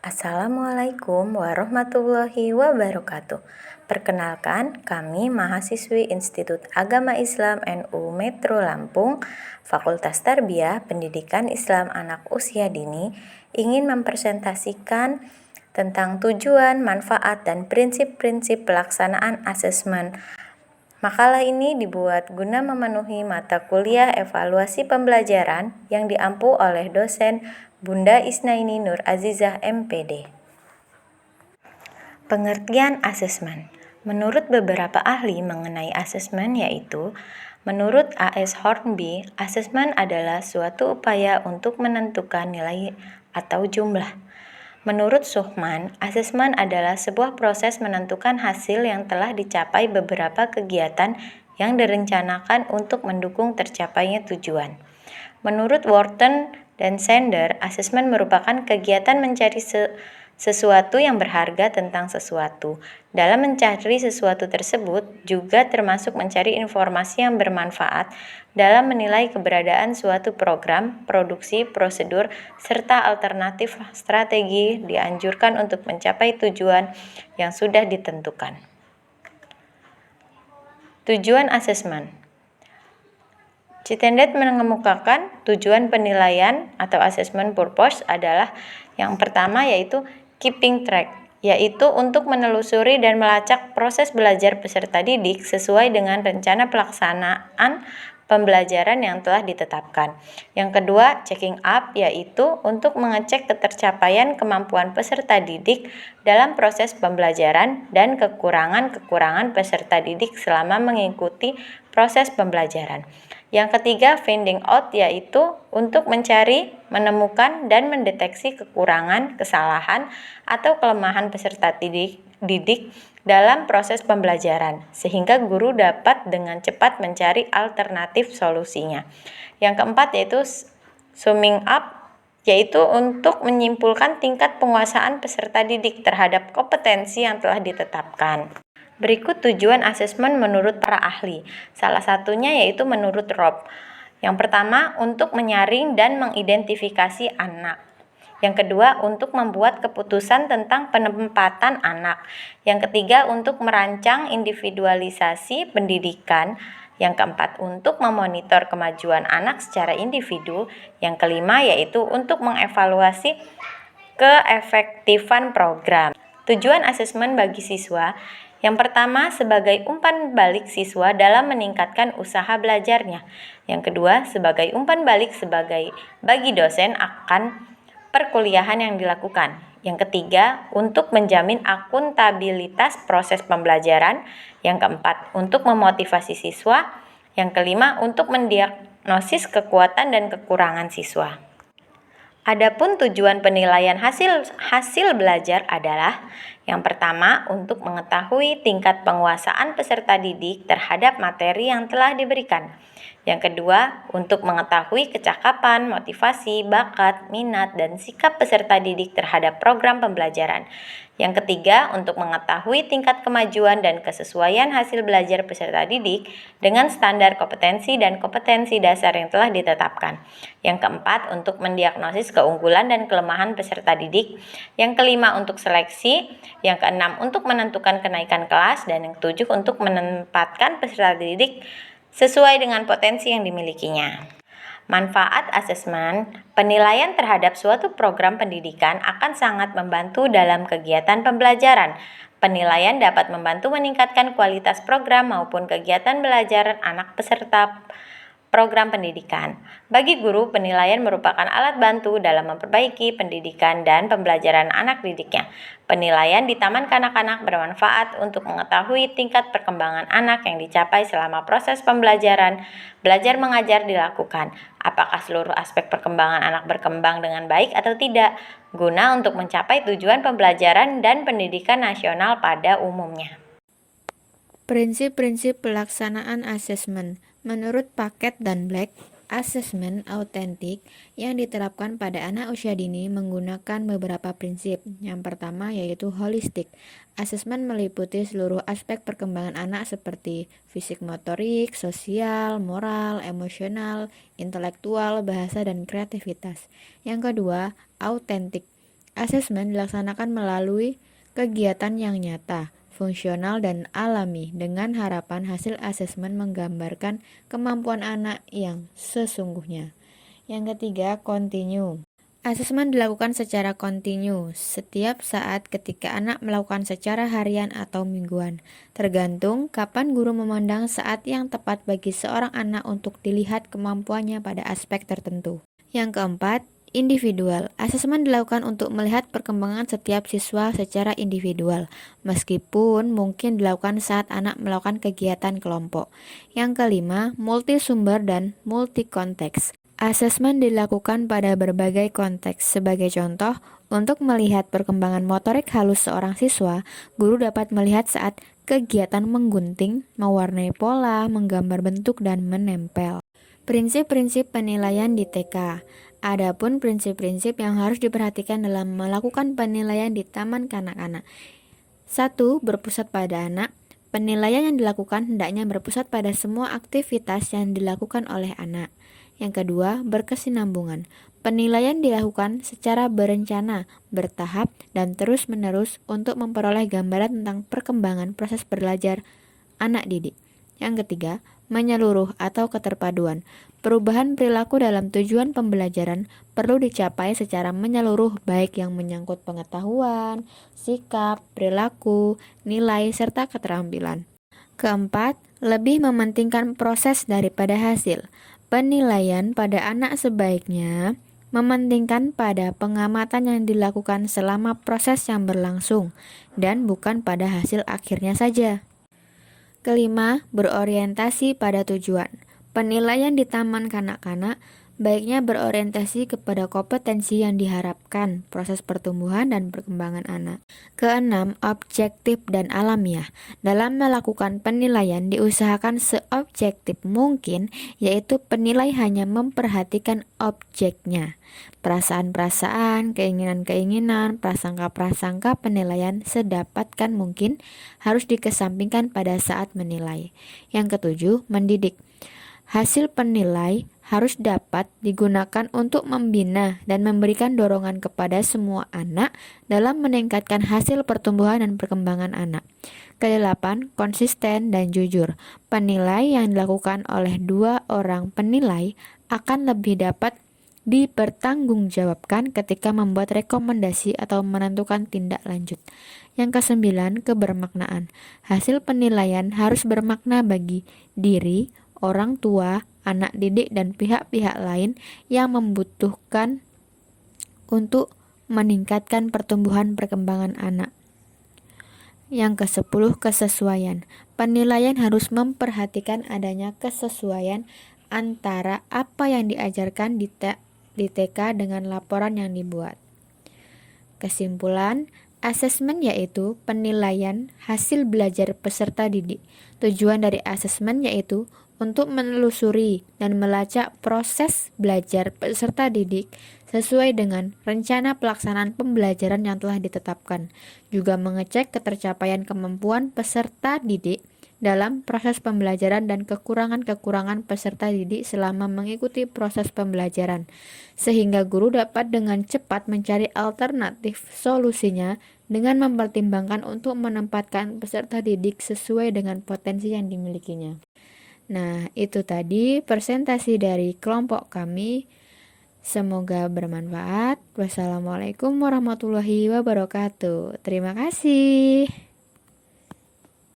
Assalamualaikum warahmatullahi wabarakatuh. Perkenalkan, kami mahasiswi Institut Agama Islam NU Metro Lampung, Fakultas Tarbiyah Pendidikan Islam Anak Usia Dini, ingin mempresentasikan tentang tujuan, manfaat, dan prinsip-prinsip pelaksanaan asesmen. Makalah ini dibuat guna memenuhi mata kuliah evaluasi pembelajaran yang diampu oleh dosen Bunda Isnaini Nur Azizah MPD. Pengertian asesmen. Menurut beberapa ahli mengenai asesmen yaitu, menurut A.S. Hornby, asesmen adalah suatu upaya untuk menentukan nilai atau jumlah. Menurut Suchman, asesmen adalah sebuah proses menentukan hasil yang telah dicapai beberapa kegiatan yang direncanakan untuk mendukung tercapainya tujuan. Menurut Wharton dan Sander, asesmen merupakan kegiatan mencari sesuatu yang berharga tentang sesuatu. Dalam mencari sesuatu tersebut juga termasuk mencari informasi yang bermanfaat dalam menilai keberadaan suatu program, produksi, prosedur, serta alternatif strategi dianjurkan untuk mencapai tujuan yang sudah ditentukan. Tujuan asesmen. Citendet mengemukakan tujuan penilaian atau assessment purpose adalah yang pertama yaitu keeping track, yaitu untuk menelusuri dan melacak proses belajar peserta didik sesuai dengan rencana pelaksanaan pembelajaran yang telah ditetapkan. Yang kedua, checking up, yaitu untuk mengecek ketercapaian kemampuan peserta didik dalam proses pembelajaran dan kekurangan-kekurangan peserta didik selama mengikuti proses pembelajaran. Yang ketiga, finding out, yaitu untuk mencari, menemukan, dan mendeteksi kekurangan, kesalahan, atau kelemahan peserta didik dalam proses pembelajaran, sehingga guru dapat dengan cepat mencari alternatif solusinya. Yang keempat yaitu summing up, yaitu untuk menyimpulkan tingkat penguasaan peserta didik terhadap kompetensi yang telah ditetapkan. Berikut tujuan asesmen menurut para ahli. Salah satunya yaitu menurut Rob. Yang pertama, untuk menyaring dan mengidentifikasi anak. Yang kedua, untuk membuat keputusan tentang penempatan anak. Yang ketiga, untuk merancang individualisasi pendidikan. Yang keempat, untuk memonitor kemajuan anak secara individu. Yang kelima, yaitu untuk mengevaluasi keefektifan program. Tujuan asesmen bagi siswa. Yang pertama, sebagai umpan balik siswa dalam meningkatkan usaha belajarnya. Yang kedua, sebagai umpan balik bagi dosen akan perkuliahan yang dilakukan. Yang ketiga, untuk menjamin akuntabilitas proses pembelajaran. Yang keempat, untuk memotivasi siswa. Yang kelima, untuk mendiagnosis kekuatan dan kekurangan siswa. Adapun tujuan penilaian hasil belajar adalah yang pertama, untuk mengetahui tingkat penguasaan peserta didik terhadap materi yang telah diberikan. Yang kedua, untuk mengetahui kecakapan, motivasi, bakat, minat, dan sikap peserta didik terhadap program pembelajaran. Yang ketiga, untuk mengetahui tingkat kemajuan dan kesesuaian hasil belajar peserta didik dengan standar kompetensi dan kompetensi dasar yang telah ditetapkan. Yang keempat, untuk mendiagnosis keunggulan dan kelemahan peserta didik. Yang kelima, untuk seleksi. Yang keenam, untuk menentukan kenaikan kelas. Dan yang ketujuh, untuk menempatkan peserta didik sesuai dengan potensi yang dimilikinya. Manfaat asesmen, penilaian terhadap suatu program pendidikan akan sangat membantu dalam kegiatan pembelajaran. Penilaian dapat membantu meningkatkan kualitas program maupun kegiatan belajar anak peserta program pendidikan. Bagi guru, penilaian merupakan alat bantu dalam memperbaiki pendidikan dan pembelajaran anak didiknya. Penilaian di taman kanak-kanak bermanfaat untuk mengetahui tingkat perkembangan anak yang dicapai selama proses pembelajaran belajar mengajar dilakukan. Apakah seluruh aspek perkembangan anak berkembang dengan baik atau tidak, guna untuk mencapai tujuan pembelajaran dan pendidikan nasional pada umumnya. Prinsip-prinsip pelaksanaan asesmen. Menurut Paket dan Black, asesmen autentik yang diterapkan pada anak usia dini menggunakan beberapa prinsip. Yang pertama yaitu holistik. Asesmen meliputi seluruh aspek perkembangan anak seperti fisik motorik, sosial, moral, emosional, intelektual, bahasa, dan kreativitas. Yang kedua, autentik. Asesmen dilaksanakan melalui kegiatan yang nyata, fungsional, dan alami dengan harapan hasil asesmen menggambarkan kemampuan anak yang sesungguhnya. Yang ketiga, continue. Asesmen dilakukan secara kontinu setiap saat ketika anak melakukan secara harian atau mingguan, tergantung kapan guru memandang saat yang tepat bagi seorang anak untuk dilihat kemampuannya pada aspek tertentu. Yang keempat, individual. Asesmen dilakukan untuk melihat perkembangan setiap siswa secara individual, meskipun mungkin dilakukan saat anak melakukan kegiatan kelompok. Yang kelima, multi sumber dan multi konteks. Asesmen dilakukan pada berbagai konteks. Sebagai contoh, untuk melihat perkembangan motorik halus seorang siswa, guru dapat melihat saat kegiatan menggunting, mewarnai pola, menggambar bentuk, dan menempel. Prinsip-prinsip penilaian di TK. Adapun prinsip-prinsip yang harus diperhatikan dalam melakukan penilaian di taman kanak-kanak. 1. Berpusat pada anak. Penilaian yang dilakukan hendaknya berpusat pada semua aktivitas yang dilakukan oleh anak. Yang kedua, berkesinambungan. Penilaian dilakukan secara berencana, bertahap, dan terus-menerus untuk memperoleh gambaran tentang perkembangan proses belajar anak didik. Yang ketiga, menyeluruh atau keterpaduan. Perubahan perilaku dalam tujuan pembelajaran perlu dicapai secara menyeluruh, baik yang menyangkut pengetahuan, sikap, perilaku, nilai, serta keterampilan. Keempat, lebih mementingkan proses daripada hasil. Penilaian pada anak sebaiknya mementingkan pada pengamatan yang dilakukan selama proses yang berlangsung dan bukan pada hasil akhirnya saja. Kelima, berorientasi pada tujuan. Penilaian di taman kanak-kanak baiknya berorientasi kepada kompetensi yang diharapkan, proses pertumbuhan dan perkembangan anak. Keenam, objektif dan alamiah. Dalam melakukan penilaian diusahakan seobjektif mungkin, yaitu penilai hanya memperhatikan objeknya. Perasaan-perasaan, keinginan-keinginan, prasangka-prasangka penilaian sedapatkan mungkin harus dikesampingkan pada saat menilai. Yang ketujuh, mendidik. Hasil penilai harus dapat digunakan untuk membina dan memberikan dorongan kepada semua anak dalam meningkatkan hasil pertumbuhan dan perkembangan anak. Kedelapan, konsisten dan jujur. Penilai yang dilakukan oleh dua orang penilai akan lebih dapat dipertanggungjawabkan ketika membuat rekomendasi atau menentukan tindak lanjut. Yang kesembilan, kebermaknaan. Hasil penilaian harus bermakna bagi diri, orang tua, anak didik, dan pihak-pihak lain yang membutuhkan untuk meningkatkan pertumbuhan perkembangan anak. Yang ke-10, kesesuaian. Penilaian harus memperhatikan adanya kesesuaian antara apa yang diajarkan di TK dengan laporan yang dibuat. Kesimpulan, asesmen yaitu penilaian hasil belajar peserta didik. Tujuan dari asesmen yaitu untuk menelusuri dan melacak proses belajar peserta didik sesuai dengan rencana pelaksanaan pembelajaran yang telah ditetapkan. Juga mengecek ketercapaian kemampuan peserta didik dalam proses pembelajaran dan kekurangan-kekurangan peserta didik selama mengikuti proses pembelajaran, sehingga guru dapat dengan cepat mencari alternatif solusinya dengan mempertimbangkan untuk menempatkan peserta didik sesuai dengan potensi yang dimilikinya. Nah, itu tadi presentasi dari kelompok kami. Semoga bermanfaat. Wassalamualaikum warahmatullahi wabarakatuh. Terima kasih.